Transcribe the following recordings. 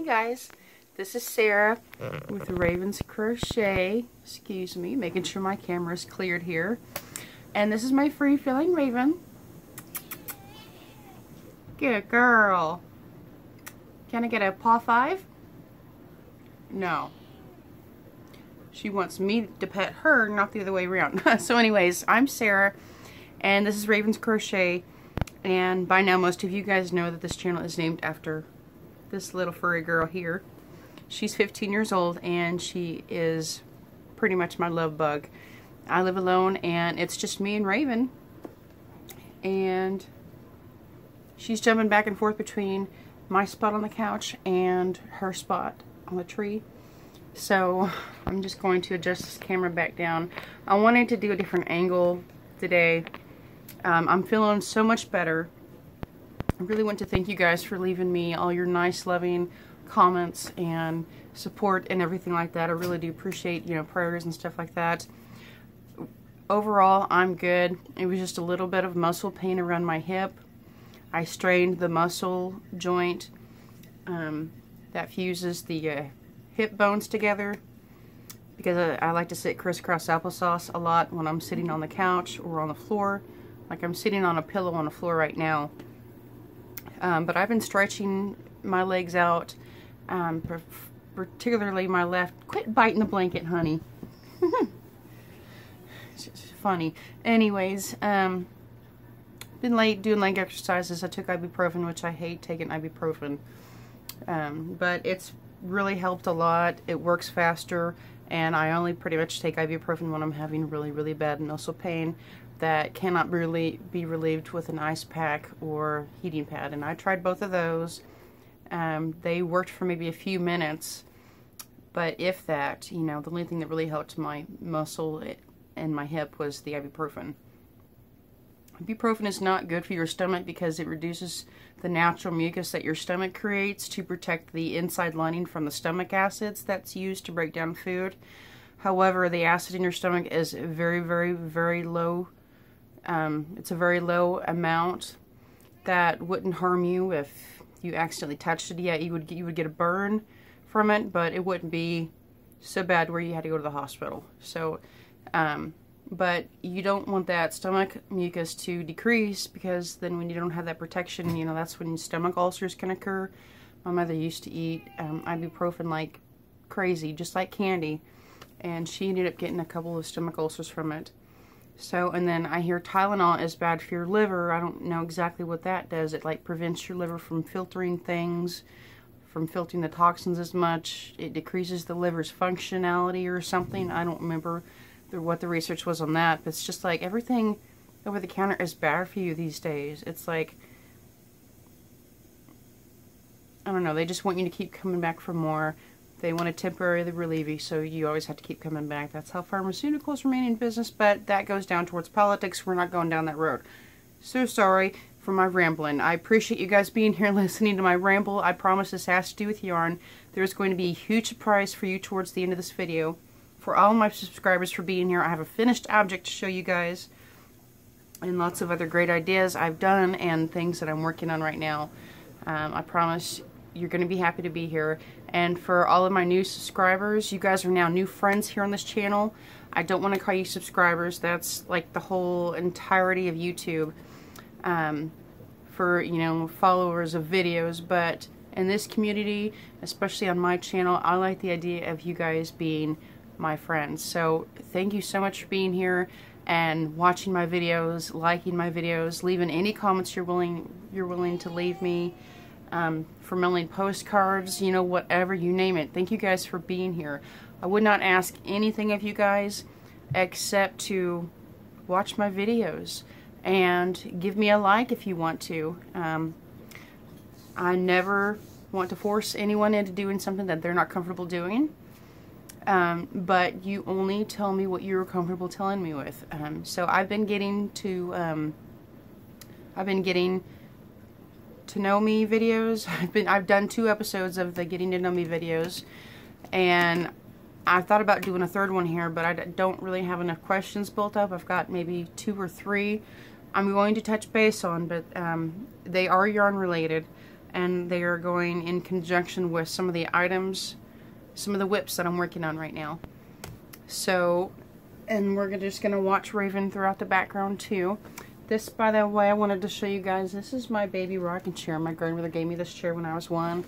guys, this is Sarah with Raven's Crochet. Excuse me, making sure my camera is cleared here. And this is my free-feeling Raven. Good girl. Can I get a paw 5? No. She wants me to pet her, not the other way around. So anyways, I'm Sarah, and this is Raven's Crochet. And by now, most of you guys know that this channel is named after this little furry girl here. She's 15 years old, and she is pretty much my love bug. I live alone, and it's just me and Raven. And she's jumping back and forth between my spot on the couch and her spot on the tree. So I'm just going to adjust this camera back down. I wanted to do a different angle today. I'm feeling so much better. I really want to thank you guys for leaving me all your nice, loving comments and support and everything like that. I really do appreciate, you know, prayers and stuff like that. Overall, I'm good. It was just a little bit of muscle pain around my hip. I strained the muscle joint that fuses the hip bones together, because I like to sit crisscross applesauce a lot when I'm sitting on the couch or on the floor. Like I'm sitting on a pillow on the floor right now. But I've been stretching my legs out, particularly my left. Quit biting the blanket, honey. It's just funny. Anyways, been doing leg exercises. I took ibuprofen, which I hate taking ibuprofen. But it's really helped a lot. It works faster, and I only pretty much take ibuprofen when I'm having really, really bad muscle pain that cannot really be relieved with an ice pack or heating pad. And I tried both of those. They worked for maybe a few minutes, but if that, you know, the only thing that really helped my muscle and my hip was the ibuprofen. Ibuprofen is not good for your stomach because it reduces the natural mucus that your stomach creates to protect the inside lining from the stomach acids that's used to break down food. However, the acid in your stomach is very, very, very low. It's a very low amount that wouldn't harm you if you accidentally touched it. Yeah, you would get a burn from it, but it wouldn't be so bad where you had to go to the hospital. So, but you don't want that stomach mucus to decrease, because then when you don't have that protection, you know, that's when stomach ulcers can occur. My mother used to eat ibuprofen like crazy, just like candy, and she ended up getting a couple of stomach ulcers from it. So, and then I hear Tylenol is bad for your liver. I don't know exactly what that does. It like prevents your liver from filtering things, from filtering the toxins as much. It decreases the liver's functionality or something. I don't remember what the research was on that, but it's just like everything over the counter is bad for you these days. It's like, I don't know, they just want you to keep coming back for more. They want to temporarily relieve you, so you always have to keep coming back. That's how pharmaceuticals remain in business, but that goes down towards politics. We're not going down that road. So sorry for my rambling. I appreciate you guys being here listening to my ramble. I promise this has to do with yarn. There's going to be a huge surprise for you towards the end of this video. For all my subscribers for being here, I have a finished object to show you guys, and lots of other great ideas I've done and things that I'm working on right now. I promise you're going to be happy to be here. And for all of my new subscribers, you guys are now new friends here on this channel. I don't want to call you subscribers. That's like the whole entirety of YouTube for, you know, followers of videos. But in this community, especially on my channel, I like the idea of you guys being my friends. So thank you so much for being here and watching my videos, liking my videos, leaving any comments you're willing to leave me. For mailing postcards, you know, whatever, you name it. Thank you guys for being here. I would not ask anything of you guys except to watch my videos and give me a like if you want to. I never want to force anyone into doing something that they're not comfortable doing. But you only tell me what you're comfortable telling me with. So I've been getting to know me videos. I've done 2 episodes of the getting to know me videos, and I thought about doing a 3rd one here, but I don't really have enough questions built up. I've got maybe 2 or 3 I'm going to touch base on, but they are yarn related, and they are going in conjunction with some of the items, some of the whips that I'm working on right now. So, and we're just going to watch Raven throughout the background too. This, by the way, I wanted to show you guys, this is my baby rocking chair. My grandmother gave me this chair when I was 1.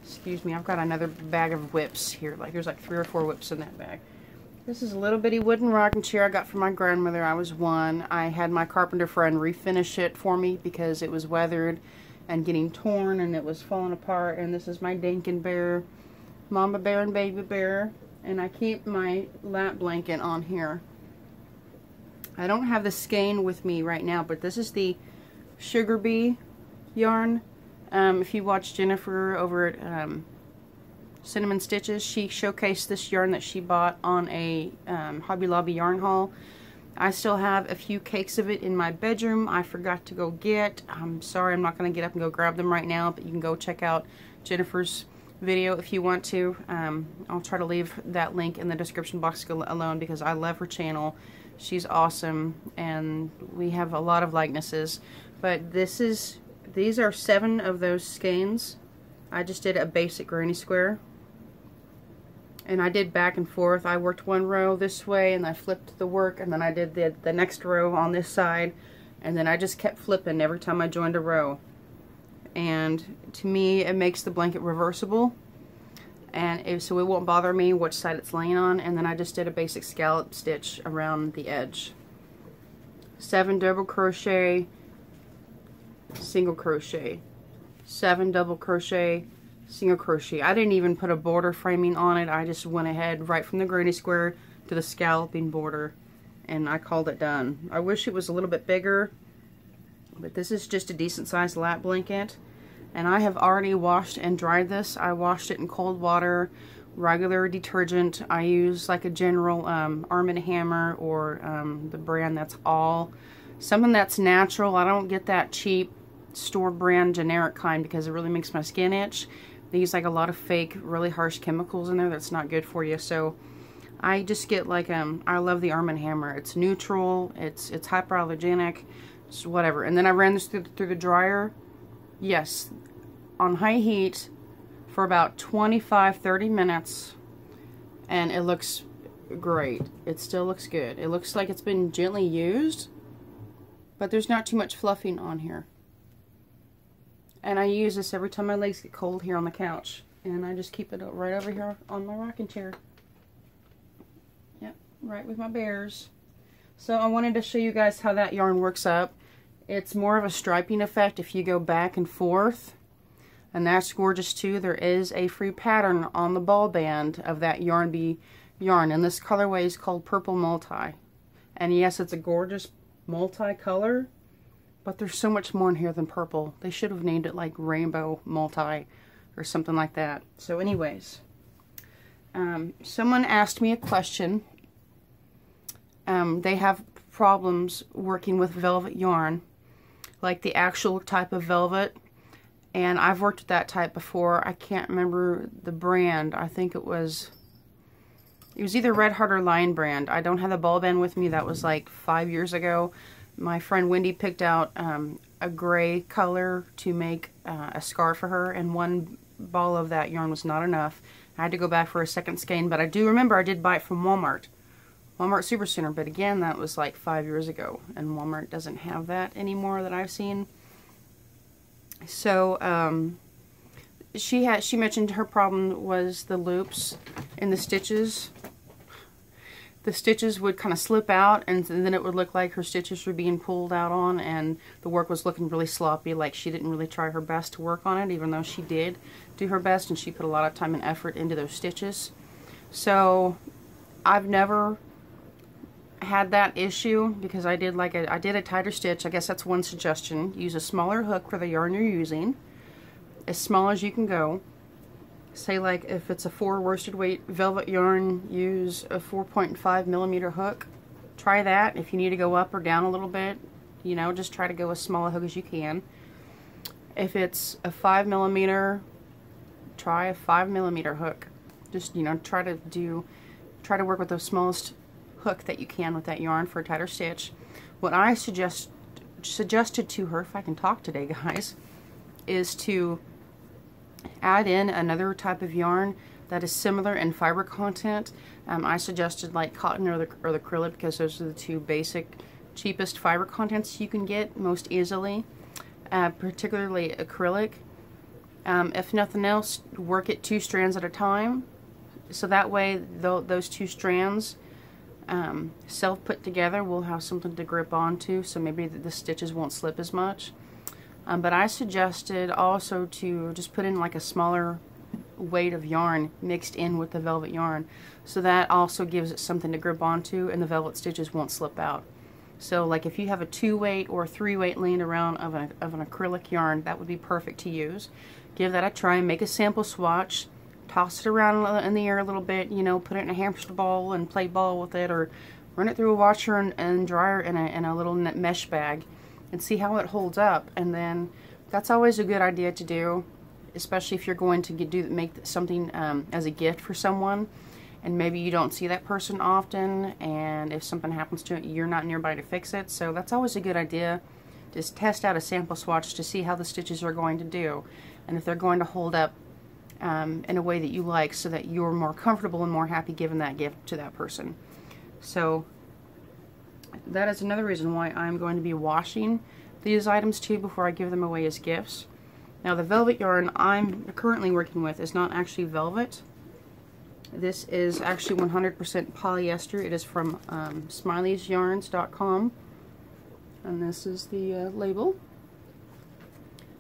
Excuse me, I've got another bag of whips here. Like, there's like 3 or 4 whips in that bag. This is a little bitty wooden rocking chair I got from my grandmother. I was 1. I had my carpenter friend refinish it for me because it was weathered and getting torn and it was falling apart. And this is my Dinkin Bear, Mama Bear and Baby Bear. And I keep my lap blanket on here. I don't have the skein with me right now, but this is the Sugar Bee yarn. If you watch Jennifer over at Cinnamon Stitches, she showcased this yarn that she bought on a Hobby Lobby yarn haul. I still have a few cakes of it in my bedroom. I forgot to go get. I'm sorry, I'm not going to get up and go grab them right now, but you can go check out Jennifer's video if you want to. I'll try to leave that link in the description box alone because I love her channel. She's awesome, and we have a lot of likenesses. But these are 7 of those skeins. I just did a basic granny square, and I did back and forth. I worked 1 row this way, and I flipped the work, and then I did the next row on this side, and then I just kept flipping every time I joined a row. And to me, it makes the blanket reversible, and so it won't bother me which side it's laying on. And then I just did a basic scallop stitch around the edge. 7 double crochet, single crochet, 7 double crochet, single crochet. I didn't even put a border framing on it. I just went ahead right from the granny square to the scalloping border, and I called it done. I wish it was a little bit bigger, but this is just a decent sized lap blanket. And I have already washed and dried this. I washed it in cold water, regular detergent. I use like a general Arm & Hammer or the brand that's all. Something that's natural. I don't get that cheap store brand generic kind because it really makes my skin itch. They use like a lot of fake, really harsh chemicals in there that's not good for you. So I just get like, I love the Arm & Hammer. It's neutral, it's hypoallergenic, it's whatever. And then I ran this through the dryer. Yes, on high heat for about 25-30 minutes, and it looks great. It still looks good. It looks like it's been gently used, but there's not too much fluffing on here. And I use this every time my legs get cold here on the couch, and I just keep it right over here on my rocking chair. Yep, right with my bears. So I wanted to show you guys how that yarn works up. It's more of a striping effect if you go back and forth, and that's gorgeous too. There is a free pattern on the ball band of that Yarn Bee yarn, and this colorway is called Purple Multi. And yes, it's a gorgeous multi-color, but there's so much more in here than purple. They should have named it like Rainbow Multi or something like that. So anyways, someone asked me a question. They have problems working with velvet yarn, like the actual type of velvet, and I've worked with that type before. I can't remember the brand. I think it was either Red Heart or Lion Brand. I don't have the ball band with me. That was like 5 years ago. My friend Wendy picked out a gray color to make a scarf for her, and 1 ball of that yarn was not enough. I had to go back for a second skein, but I do remember I did buy it from Walmart Supercenter, but again, that was like 5 years ago, and Walmart doesn't have that anymore that I've seen. So she mentioned her problem was the loops in the stitches. The stitches would kind of slip out, and then it would look like her stitches were being pulled out on, and the work was looking really sloppy, like she didn't really try her best to work on it, even though she did do her best, and she put a lot of time and effort into those stitches. So I've never had that issue because I did a tighter stitch. I guess that's one suggestion. Use a smaller hook for the yarn you're using, as small as you can go. Say like if it's a 4 worsted weight velvet yarn, use a 4.5 millimeter hook. Try that. If you need to go up or down a little bit, you know, just try to go as small a hook as you can. If it's a 5 millimeter, try a 5 millimeter hook. Just, you know, try to work with the smallest hook that you can with that yarn for a tighter stitch. What I suggested to her, if I can talk today, guys, is to add in another type of yarn that is similar in fiber content. I suggested like cotton or the acrylic because those are the two basic, cheapest fiber contents you can get most easily, particularly acrylic. If nothing else, work it 2 strands at a time, so that way those 2 strands self put together will have something to grip onto, so maybe the stitches won't slip as much. But I suggested also to just put in like a smaller weight of yarn mixed in with the velvet yarn, so that also gives it something to grip onto and the velvet stitches won't slip out. So like if you have a 2-weight or 3-weight laying around of an acrylic yarn, that would be perfect to use. Give that a try, make a sample swatch, toss it around in the air a little bit, you know, put it in a hamster ball and play ball with it, or run it through a washer and dryer in a little mesh bag and see how it holds up. And then that's always a good idea to do, especially if you're going to make something as a gift for someone, and maybe you don't see that person often, and if something happens to it, you're not nearby to fix it. So that's always a good idea. Just test out a sample swatch to see how the stitches are going to do, and if they're going to hold up in a way that you like, so that you're more comfortable and more happy giving that gift to that person. So that is another reason why I'm going to be washing these items too before I give them away as gifts. Now the velvet yarn I'm currently working with is not actually velvet. This is actually 100% polyester. It is from smileysyarns.com, and this is the label.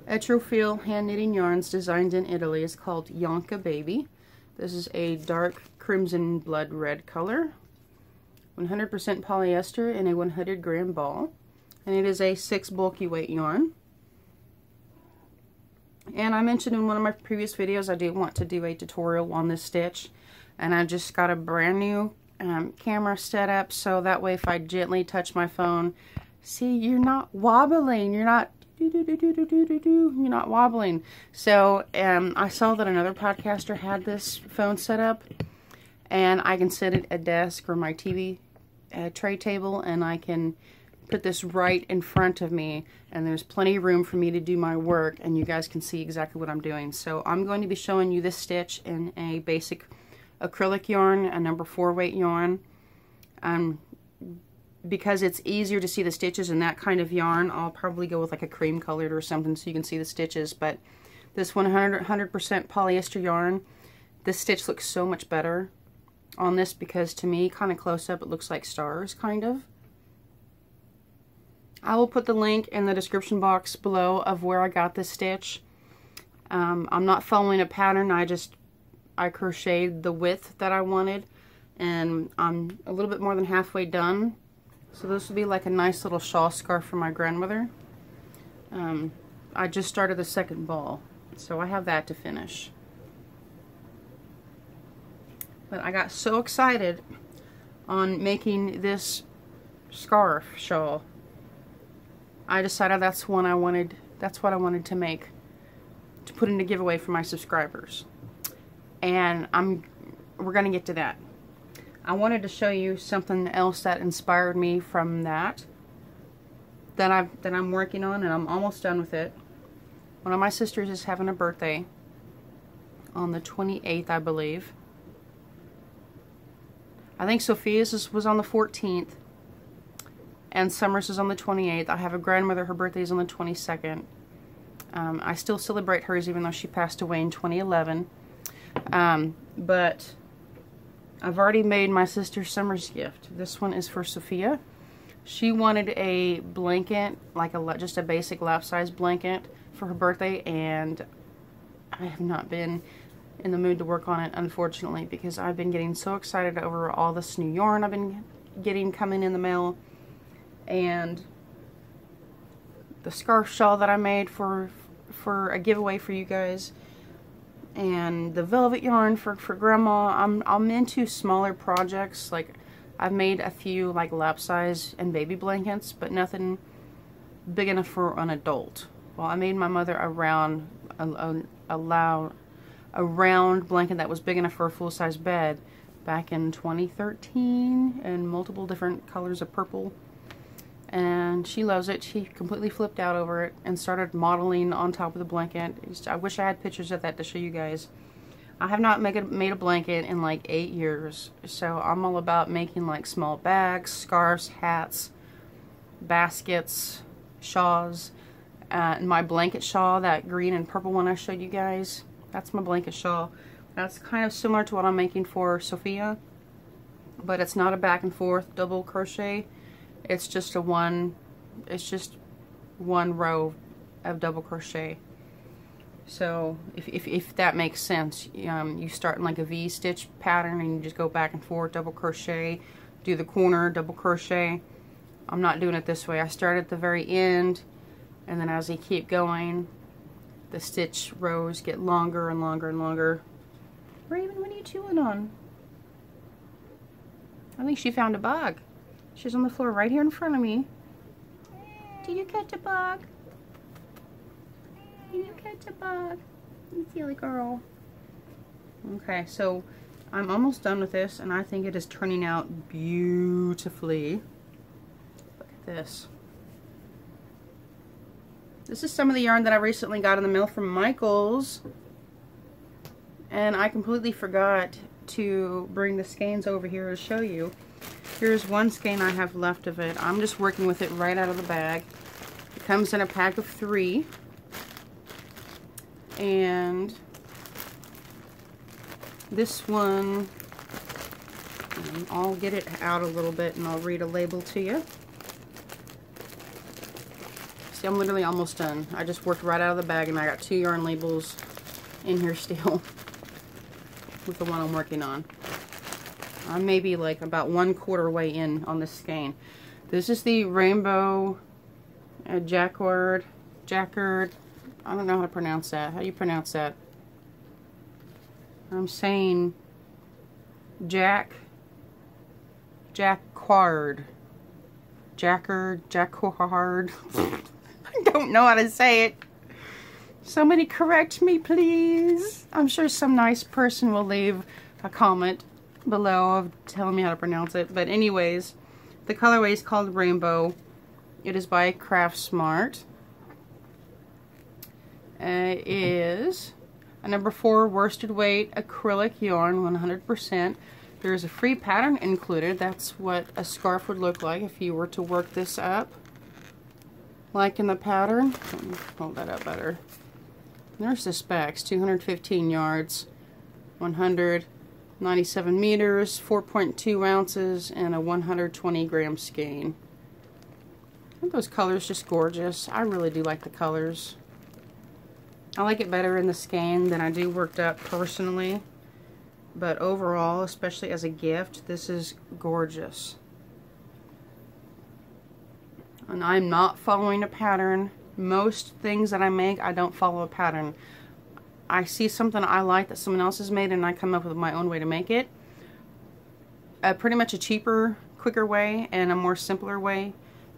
Etrofil hand knitting yarns designed in Italy. Is called Yonka Baby. This is a dark crimson blood red color. 100% polyester in a 100-gram ball, and it is a 6 bulky weight yarn. And I mentioned in one of my previous videos I do want to do a tutorial on this stitch, and I just got a brand new camera set up, so that way if I gently touch my phone, see, you're not wobbling, you're not you're not wobbling. So I saw that another podcaster had this phone set up, and I can sit at a desk or my TV tray table, and I can put this right in front of me, and there's plenty of room for me to do my work, and you guys can see exactly what I'm doing. So I'm going to be showing you this stitch in a basic acrylic yarn, a number 4 weight yarn. Because it's easier to see the stitches in that kind of yarn, I'll probably go with like a cream colored or something so you can see the stitches. But this 100% polyester yarn, this stitch looks so much better on this, because to me, kind of close up, it looks like stars, kind of. I will put the link in the description box below of where I got this stitch. I'm not following a pattern, I crocheted the width that I wanted, and I'm a little bit more than halfway done. So this will be like a nice little shawl scarf for my grandmother. I just started the second ball, so I have that to finish. But I got so excited on making this scarf shawl, I decided that's what I wanted to make, to put in a giveaway for my subscribers. And we're gonna get to that. I wanted to show you something else that inspired me from that I'm working on, and I'm almost done with it. One of my sisters is having a birthday on the 28th, I believe. I think Sophia's was on the 14th, and Summer's is on the 28th. I have a grandmother, her birthday is on the 22nd. I still celebrate hers even though she passed away in 2011. But I've already made my sister Summer's gift. This one is for Sophia. She wanted a blanket, like just a basic lap-size blanket for her birthday, and I have not been in the mood to work on it, unfortunately, because I've been getting so excited over all this new yarn I've been getting coming in the mail, and the scarf shawl that I made for a giveaway for you guys, and the velvet yarn for grandma. I'm into smaller projects. Like, I've made a few like lap size and baby blankets, but nothing big enough for an adult. Well, I made my mother a round blanket that was big enough for a full-size bed back in 2013, in multiple different colors of purple. and she loves it. She completely flipped out over it and started modeling on top of the blanket. I wish I had pictures of that to show you guys. I have not made a blanket in like 8 years, so I'm all about making like small bags, scarves, hats, baskets, shawls. My blanket shawl, that green and purple one I showed you guys, that's my blanket shawl. That's kind of similar to what I'm making for Sophia, but it's not a back and forth double crochet. It's just one row of double crochet. So if that makes sense, you start in like a V-stitch pattern and you just go back and forth, double crochet, do the corner, double crochet. I'm not doing it this way. I start at the very end, and then as you keep going, the stitch rows get longer and longer and longer. Raven, what are you chewing on? I think she found a bug. She's on the floor right here in front of me. Did you catch a bug? Did you catch a bug? You silly girl. Okay, so I'm almost done with this, and I think it is turning out beautifully. Look at this. This is some of the yarn that I recently got in the mail from Michaels, and I completely forgot to bring the skeins over here to show you. Here's one skein I have left of it. I'm just working with it right out of the bag. It comes in a pack of 3. And this one, I'll get it out a little bit and I'll read a label to you. See, I'm literally almost done. I just worked right out of the bag and I got 2 yarn labels in here still with the one I'm working on. I'm maybe like about 1/4 way in on this skein. This is the Rainbow Jacquard. I don't know how to pronounce that. How do you pronounce that? I'm saying Jacquard. Jacquard. I don't know how to say it. Somebody correct me, please. I'm sure some nice person will leave a comment below of telling me how to pronounce it. But anyways, the colorway is called Rainbow. It is by Craft Smart. It is a number 4 worsted weight acrylic yarn, 100%. There is a free pattern included. That's what a scarf would look like if you were to work this up like in the pattern. Let me hold that up better. There's the specs: 215 yards, 197 meters, 4.2 ounces, and a 120 gram skein. Aren't those colors just gorgeous? I really do like the colors. I like it better in the skein than I do worked up personally, but overall, especially as a gift, this is gorgeous. And I'm not following a pattern. Most things that I make, I don't follow a pattern. I see something I like that someone else has made and I come up with my own way to make it. Pretty much a cheaper, quicker way and a more simpler way,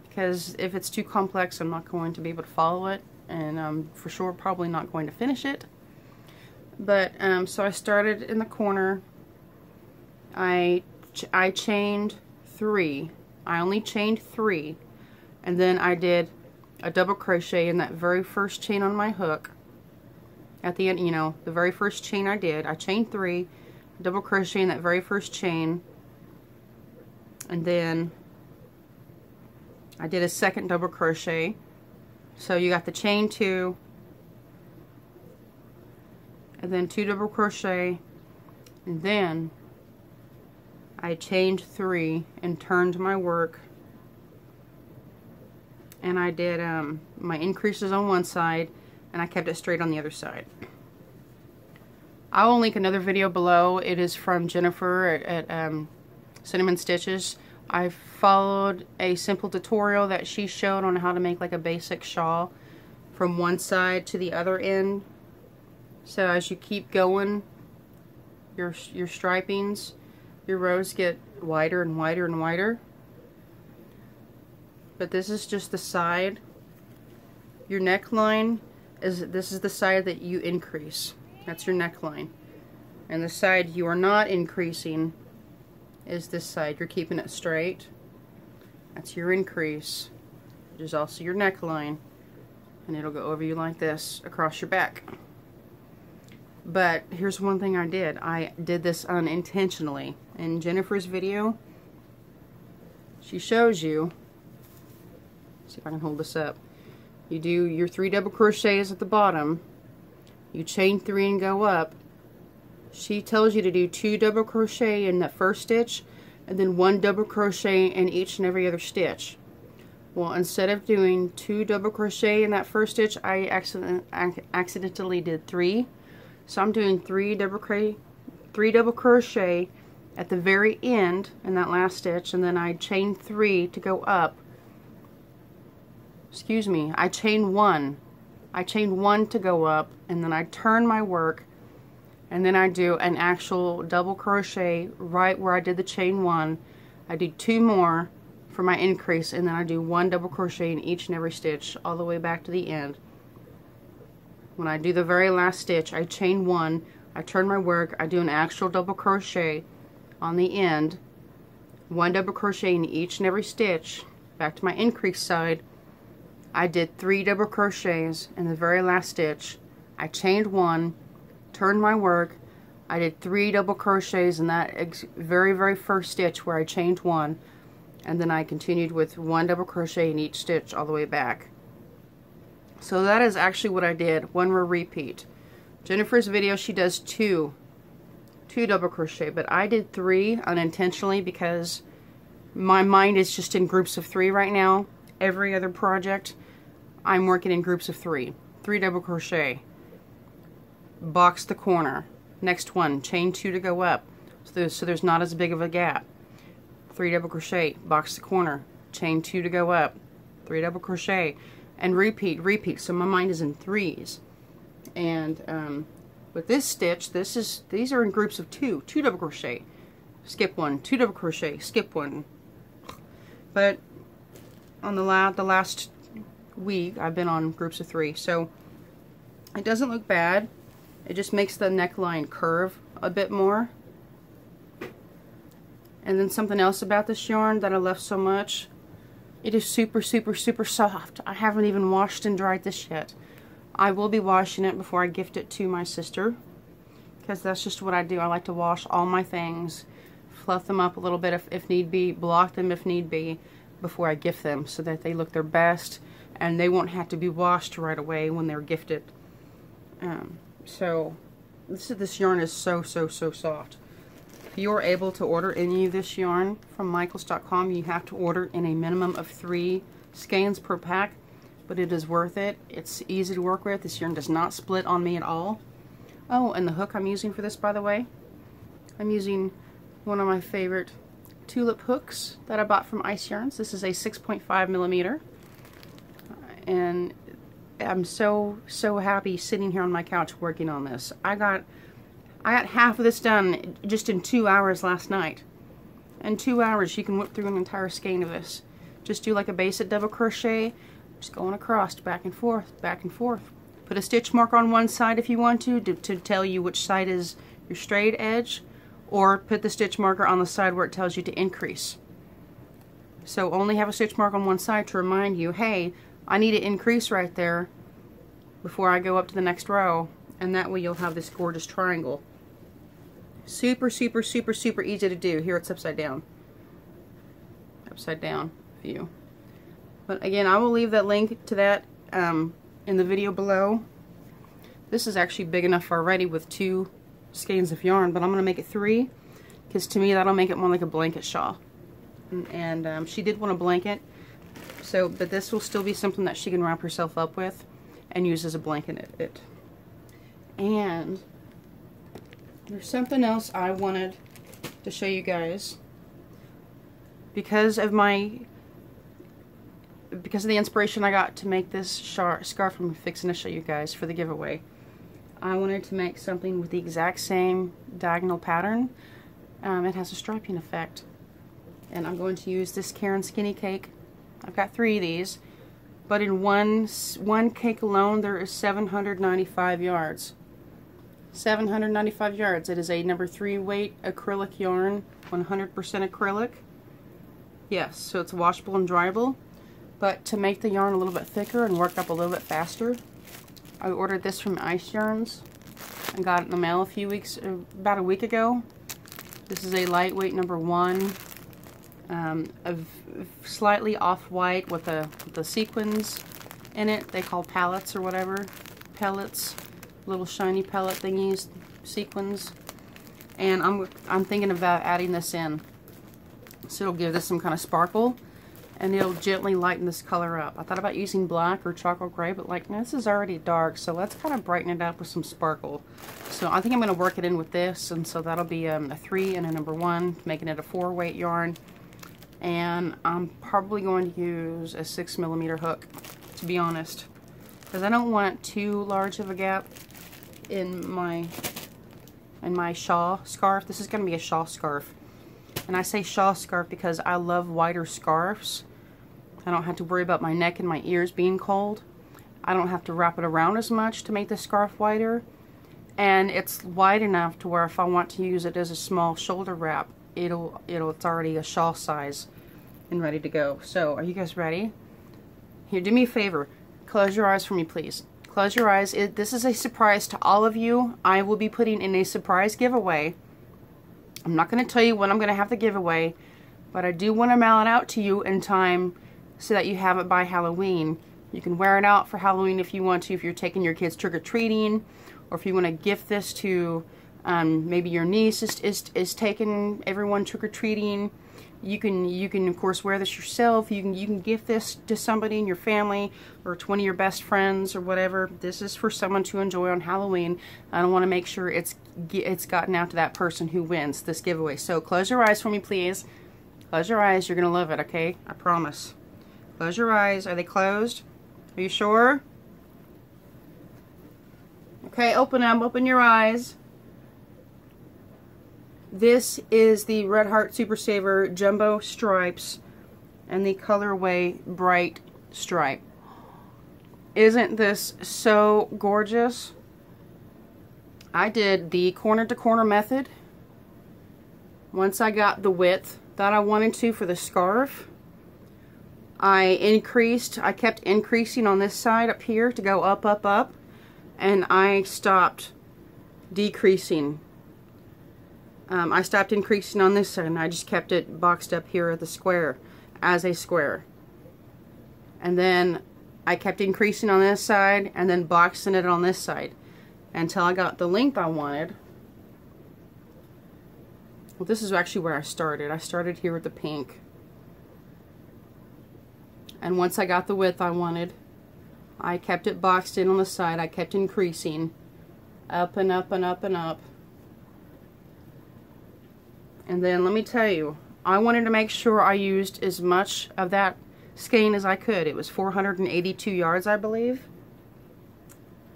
because if it's too complex, I'm not going to be able to follow it. And I'm for sure probably not going to finish it. But so I started in the corner. I chained 3. I only chained 3, and then I did a double crochet in that very first chain on my hook. At the end, you know, the very first chain I chained 3, double crochet in that very first chain, and then I did a second double crochet. So you got the chain 2, and then 2 double crochet, and then I chained 3 and turned my work, and I did my increases on one side, and I kept it straight on the other side. I will link another video below. It is from Jennifer at Cinnamon Stitches. I followed a simple tutorial that she showed on how to make like a basic shawl from one side to the other end. So as you keep going, your stripings, your rows get wider and wider and wider. But this is just the side. Your neckline this is the side that you increase. That's your neckline. And the side you are not increasing is this side. You're keeping it straight. That's your increase. which is also your neckline, and it'll go over you like this across your back. But here's one thing I did this unintentionally. In Jennifer's video, she shows you, see if I can hold this up, you do your 3 double crochets at the bottom, you chain 3 and go up. She tells you to do 2 double crochet in that first stitch and then 1 double crochet in each and every other stitch. Well, instead of doing 2 double crochet in that first stitch, I accidentally did 3. So I'm doing 3 double crochet at the very end in that last stitch, and then I chain 3 to go up. Excuse me, I chain 1. I chain 1 to go up, and then I turn my work, and then I do an actual double crochet right where I did the chain 1. I do 2 more for my increase, and then I do 1 double crochet in each and every stitch all the way back to the end. When I do the very last stitch, I chain 1, I turn my work, I do an actual double crochet on the end, 1 double crochet in each and every stitch. Back to my increase side, I did 3 double crochets in the very last stitch. I chained 1, turned my work, I did 3 double crochets in that very first stitch where I chained 1, and then I continued with 1 double crochet in each stitch all the way back. So that is actually what I did, 1 more repeat. Jennifer's video, she does 2 double crochet, but I did 3 unintentionally because my mind is just in groups of 3 right now. Every other project, I'm working in groups of 3. 3 double crochet, box the corner, next one, chain 2 to go up, so there's not as big of a gap. 3 double crochet, box the corner, chain 2 to go up, 3 double crochet, and repeat. So my mind is in 3s. And with this stitch, these are in groups of 2 double crochet, skip 1, 2 double crochet, skip 1. But on the last week, I've been on groups of 3, so it doesn't look bad. It just makes the neckline curve a bit more. And then something else about this yarn that I love so much, it is super soft. I haven't even washed and dried this yet. I will be washing it before I gift it to my sister, because that's just what I do. I like to wash all my things, fluff them up a little bit if need be, block them if need be, before I gift them, so that they look their best and they won't have to be washed right away when they're gifted. So this yarn is so soft. If you're able to order any of this yarn from Michaels.com, you have to order in a minimum of 3 skeins per pack, but it is worth it. It's easy to work with. This yarn does not split on me at all. Oh, and the hook I'm using for this, by the way, I'm using one of my favorite tulip hooks that I bought from Ice Yarns. This is a 6.5 millimeter, and I'm so happy sitting here on my couch working on this. I got half of this done just in 2 hours last night. In 2 hours, you can whip through an entire skein of this. Just do like a basic double crochet, just going across, back and forth. Put a stitch mark on one side if you want to tell you which side is your straight edge, or put the stitch marker on the side where it tells you to increase. So only have a stitch mark on one side to remind you, hey, I need to increase right there before I go up to the next row, and that way you'll have this gorgeous triangle. Super easy to do. Here it's upside down view. But again, I will leave that link to that in the video below. This is actually big enough already with 2 skeins of yarn, but I'm going to make it 3, because to me that'll make it more like a blanket shawl. And she did want a blanket, so but this will still be something that she can wrap herself up with and use as a blanket. And there's something else I wanted to show you guys. Because of the inspiration I got to make this scarf I'm fixing to show you guys for the giveaway, I wanted to make something with the exact same diagonal pattern. It has a striping effect. And I'm going to use this Karen Skinny Cake. I've got 3 of these, but in one cake alone there is 795 yards. 795 yards. It is a number 3 weight acrylic yarn, 100% acrylic. Yes, so it's washable and dryable. But to make the yarn a little bit thicker and work up a little bit faster, I ordered this from Ice Yarns. I got it in the mail about a week ago. This is a lightweight #1, of slightly off-white with the sequins in it. They call pallets or whatever, pellets, little shiny pellet thingies, sequins. And I'm thinking about adding this in, so it'll give this some kind of sparkle, and it'll gently lighten this color up. I thought about using black or chocolate gray, but like, no, this is already dark, so let's kind of brighten it up with some sparkle. So I think I'm going to work it in with this, and so that'll be a 3 and a #1, making it a 4-weight yarn. And I'm probably going to use a 6mm hook, to be honest, because I don't want too large of a gap in my shawl scarf. This is going to be a shawl scarf. And I say shawl scarf because I love wider scarves. I don't have to worry about my neck and my ears being cold. I don't have to wrap it around as much to make the scarf wider. And it's wide enough to where if I want to use it as a small shoulder wrap, it's already a shawl size and ready to go. So, are you guys ready? Here, do me a favor. Close your eyes for me, please. Close your eyes. This is a surprise to all of you. I will be putting in a surprise giveaway. I'm not going to tell you when I'm going to have the giveaway, but I do want to mail it out to you in time so that you have it by Halloween. You can wear it out for Halloween if you want to, if you're taking your kids trick-or-treating, or if you want to gift this to maybe your niece is taking everyone trick-or-treating. You can of course wear this yourself. You can gift this to somebody in your family or to one of your best friends or whatever. This is for someone to enjoy on Halloween. I want to make sure it's gotten out to that person who wins this giveaway. So close your eyes for me, please. Close your eyes. You're gonna love it, okay? I promise. Close your eyes. Are they closed? Are you sure? Okay, open them. Open your eyes. This is the Red Heart Super Saver Jumbo Stripes and the colorway Bright Stripe. Isn't this so gorgeous? I did the corner to corner method. Once I got the width that I wanted to for the scarf, I kept increasing on this side up here to go up, up, up, and I stopped decreasing. I stopped increasing on this side, and I just kept it boxed up here at the square as a square. And then I kept increasing on this side and then boxing it on this side until I got the length I wanted. Well, this is actually where I started. I started here with the pink. And once I got the width I wanted, I kept it boxed in on the side. I kept increasing up and up and up and up. And then let me tell you, I wanted to make sure I used as much of that skein as I could. It was 482 yards, I believe.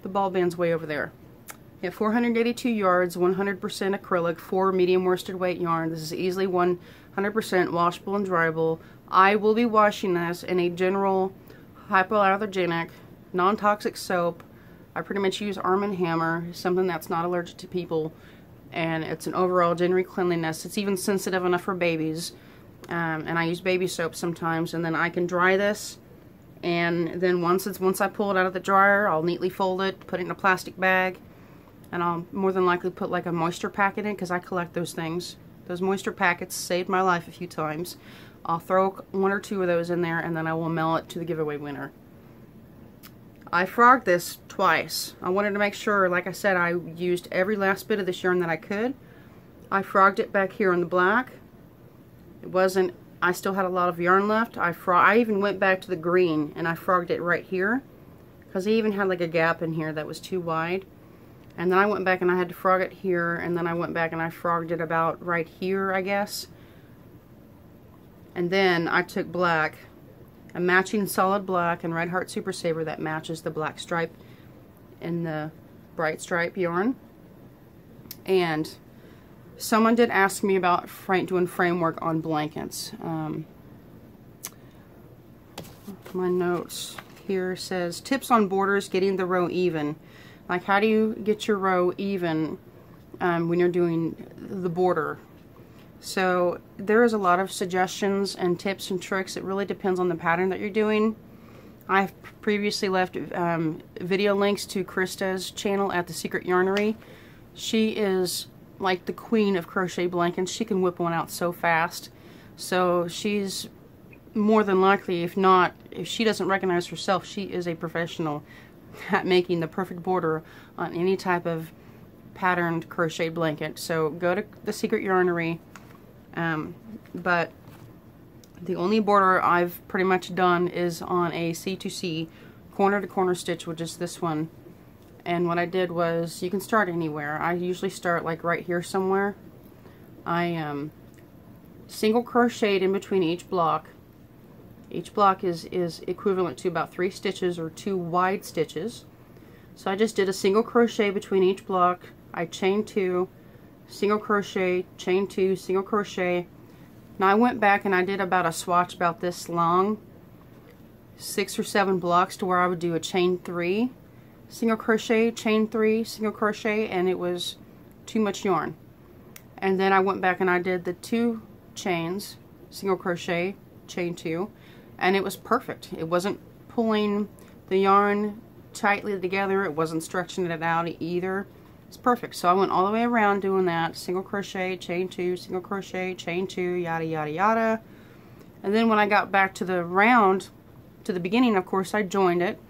The ball band's way over there. Yeah, 482 yards, 100% acrylic, 4 medium worsted weight yarn. This is easily 100% washable and dryable. I will be washing this in a general hypoallergenic, non-toxic soap. I pretty much use Arm & Hammer, something that's not allergic to people. And it's an overall general cleanliness. It's even sensitive enough for babies. And I use baby soap sometimes. And then I can dry this. And then once I pull it out of the dryer, I'll neatly fold it, put it in a plastic bag. And I'll more than likely put like a moisture packet in, because I collect those things. Those moisture packets saved my life a few times. I'll throw 1 or 2 of those in there, and then I will mail it to the giveaway winner. I frogged this twice. I wanted to make sure, like I said, I used every last bit of this yarn that I could. I frogged it back here in the black. I still had a lot of yarn left. I even went back to the green and I frogged it right here, because I even had like a gap in here that was too wide. And then I went back and I had to frog it here, and then I went back and I frogged it about right here, I guess. And then I took black, a matching solid black and Red Heart Super Saver that matches the black stripe in the Bright Stripe yarn. And someone did ask me about doing framework on blankets. My notes here says, tips on borders, getting the row even. Like, how do you get your row even when you're doing the border? So there is a lot of suggestions and tips and tricks. It really depends on the pattern that you're doing. I've previously left video links to Christa's channel at the Secret Yarnery. She is like the queen of crochet blankets. She can whip one out so fast. So she's more than likely, if she doesn't recognize herself, she is a professional at making the perfect border on any type of patterned crochet blanket. So go to the Secret Yarnery. But the only border I've pretty much done is on a C2C corner to corner stitch, which is this one. And what I did was, you can start anywhere. I usually start like right here somewhere. I single crocheted in between each block. Each block is equivalent to about 3 stitches or 2 wide stitches. So I just did a single crochet between each block. I chained 2, single crochet, chain 2, single crochet. Now I went back and I did about a swatch about this long, 6 or 7 blocks, to where I would do a chain 3, single crochet, chain 3, single crochet, and it was too much yarn. And then I went back and I did the 2 chains, single crochet, chain 2, and it was perfect. It wasn't pulling the yarn tightly together, it wasn't stretching it out either. It's perfect. So I went all the way around doing that, single crochet, chain 2, single crochet, chain 2, yada yada yada. And then when I got back to the round, to the beginning, of course, I joined it,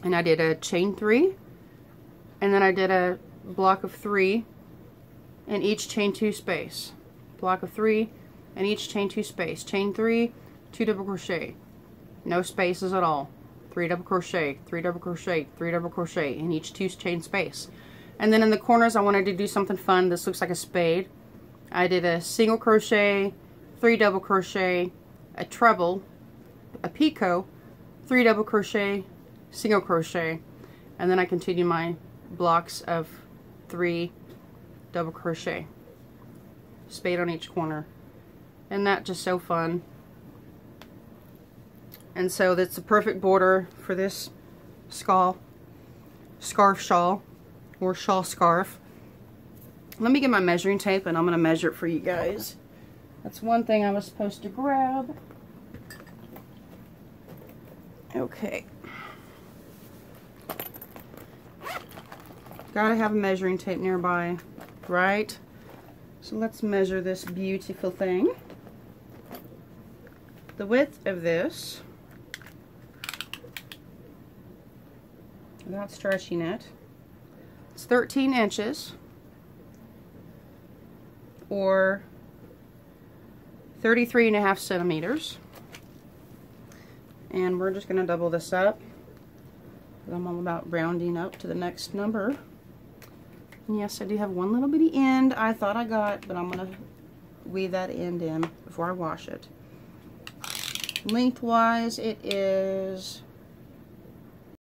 and I did a chain 3, and then I did a block of 3 in each chain 2 space, block of 3 and each chain 2 space, chain 3, 2 double crochet, no spaces at all, 3 double crochet, 3 double crochet, 3 double crochet in each 2 chain space. And then in the corners I wanted to do something fun. This looks like a spade. I did a single crochet, 3 double crochet, a treble, a picot, 3 double crochet, single crochet, and then I continue my blocks of 3 double crochet, spade on each corner. And that just so fun. And so that's the perfect border for this scarf shawl, or shawl scarf. Let me get my measuring tape and I'm going to measure it for you guys. That's one thing I was supposed to grab. Okay. Gotta have a measuring tape nearby, right? So let's measure this beautiful thing. The width of this, without stretching it, it's 13 inches, or 33.5 centimeters. And we're just going to double this up. I'm all about rounding up to the next number. And yes, I do have one little bitty end I thought I got, but I'm going to weave that end in before I wash it. Lengthwise, it is